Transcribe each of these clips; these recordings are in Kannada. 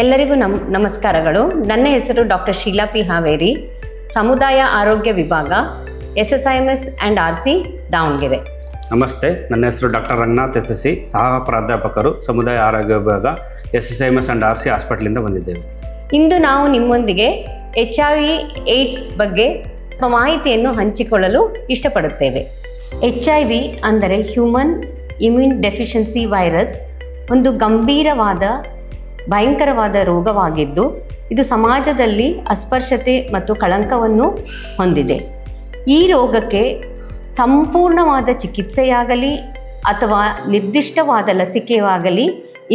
ಎಲ್ಲರಿಗೂ ನಮಸ್ಕಾರಗಳು. ನನ್ನ ಹೆಸರು ಡಾಕ್ಟರ್ ಶೀಲಾ ಪಿ ಹಾವೇರಿ, ಸಮುದಾಯ ಆರೋಗ್ಯ ವಿಭಾಗ, SSIMS ಆ್ಯಂಡ್ RC ದಾವಣಗೆರೆ. ನಮಸ್ತೆ, ನನ್ನ ಹೆಸರು ಡಾಕ್ಟರ್ ರಂಗನಾಥ್ SSC, ಸಹ ಪ್ರಾಧ್ಯಾಪಕರು, ಸಮುದಾಯ ಆರೋಗ್ಯ ವಿಭಾಗ, SSIMS ಆ್ಯಂಡ್ RC ಹಾಸ್ಪಿಟಲಿಂದ ಬಂದಿದ್ದೇವೆ. ಇಂದು ನಾವು ನಿಮ್ಮೊಂದಿಗೆ HIV/AIDS ಬಗ್ಗೆ ಮಾಹಿತಿಯನ್ನು ಹಂಚಿಕೊಳ್ಳಲು ಇಷ್ಟಪಡುತ್ತೇವೆ. HIV ಅಂದರೆ ಹ್ಯೂಮನ್ ಇಮ್ಯೂನ್ ಡೆಫಿಷಿಯನ್ಸಿ ವೈರಸ್ ಒಂದು ಗಂಭೀರವಾದ ಭಯಂಕರವಾದ ರೋಗವಾಗಿದ್ದು, ಇದು ಸಮಾಜದಲ್ಲಿ ಅಸ್ಪೃಶ್ಯತೆ ಮತ್ತು ಕಳಂಕವನ್ನು ಹೊಂದಿದೆ. ಈ ರೋಗಕ್ಕೆ ಸಂಪೂರ್ಣವಾದ ಚಿಕಿತ್ಸೆಯಾಗಲಿ ಅಥವಾ ನಿರ್ದಿಷ್ಟವಾದ ಲಸಿಕೆಯಾಗಲಿ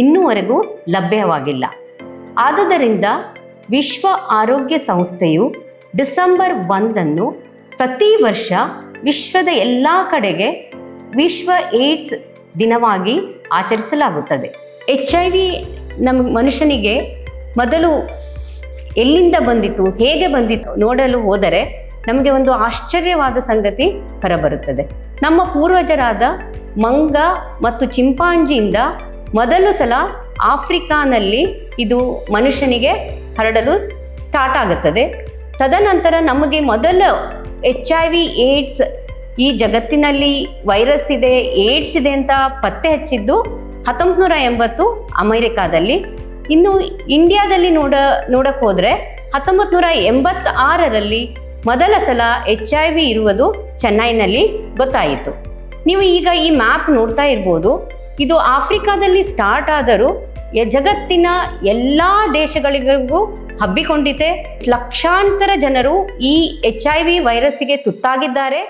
ಇನ್ನೂವರೆಗೂ ಲಭ್ಯವಾಗಿಲ್ಲ. ಆದುದರಿಂದ ವಿಶ್ವ ಆರೋಗ್ಯ ಸಂಸ್ಥೆಯು ಡಿಸೆಂಬರ್ 1 ಪ್ರತಿ ವರ್ಷ ವಿಶ್ವದ ಎಲ್ಲ ಕಡೆಗೆ ವಿಶ್ವ ಏಡ್ಸ್ ದಿನವಾಗಿ ಆಚರಿಸಲಾಗುತ್ತದೆ. HIV ಮನುಷ್ಯನಿಗೆ ಮೊದಲು ಎಲ್ಲಿಂದ ಬಂದಿತು, ಹೇಗೆ ಬಂದಿತು ನೋಡಲು ಹೋದರೆ ನಮಗೆ ಒಂದು ಆಶ್ಚರ್ಯವಾದ ಸಂಗತಿ ಹೊರಬರುತ್ತದೆ. ನಮ್ಮ ಪೂರ್ವಜರಾದ ಮಂಗ ಮತ್ತು ಚಿಂಪಾಂಜಿಯಿಂದ ಮೊದಲು ಸಲ ಆಫ್ರಿಕಾನಲ್ಲಿ ಇದು ಮನುಷ್ಯನಿಗೆ ಹರಡಲು ಸ್ಟಾರ್ಟ್ ಆಗುತ್ತದೆ. ತದನಂತರ ನಮಗೆ ಮೊದಲು HIV/AIDS ಈ ಜಗತ್ತಿನಲ್ಲಿ ವೈರಸ್ ಇದೆ, ಏಡ್ಸ್ ಇದೆ ಅಂತ ಪತ್ತೆ ಹಚ್ಚಿದ್ದು 1980 ಅಮೆರಿಕಾದಲ್ಲಿ. ಇನ್ನು ಇಂಡಿಯಾದಲ್ಲಿ ನೋಡಕ್ಕೆ ಹೋದರೆ 1986ರಲ್ಲಿ ಮೊದಲ ಸಲ HIV ಇರುವುದು ಚೆನ್ನೈನಲ್ಲಿ ಗೊತ್ತಾಯಿತು. ನೀವು ಈಗ ಈ ಮ್ಯಾಪ್ ನೋಡ್ತಾ ಇರ್ಬೋದು. ಇದು ಆಫ್ರಿಕಾದಲ್ಲಿ ಸ್ಟಾರ್ಟ್ ಆದರೂ ಜಗತ್ತಿನ ಎಲ್ಲ ದೇಶಗಳಿಗೂ ಹಬ್ಬಿಕೊಂಡಿದೆ. ಲಕ್ಷಾಂತರ ಜನರು ಈ HIV ವೈರಸ್ಸಿಗೆ ತುತ್ತಾಗಿದ್ದಾರೆ.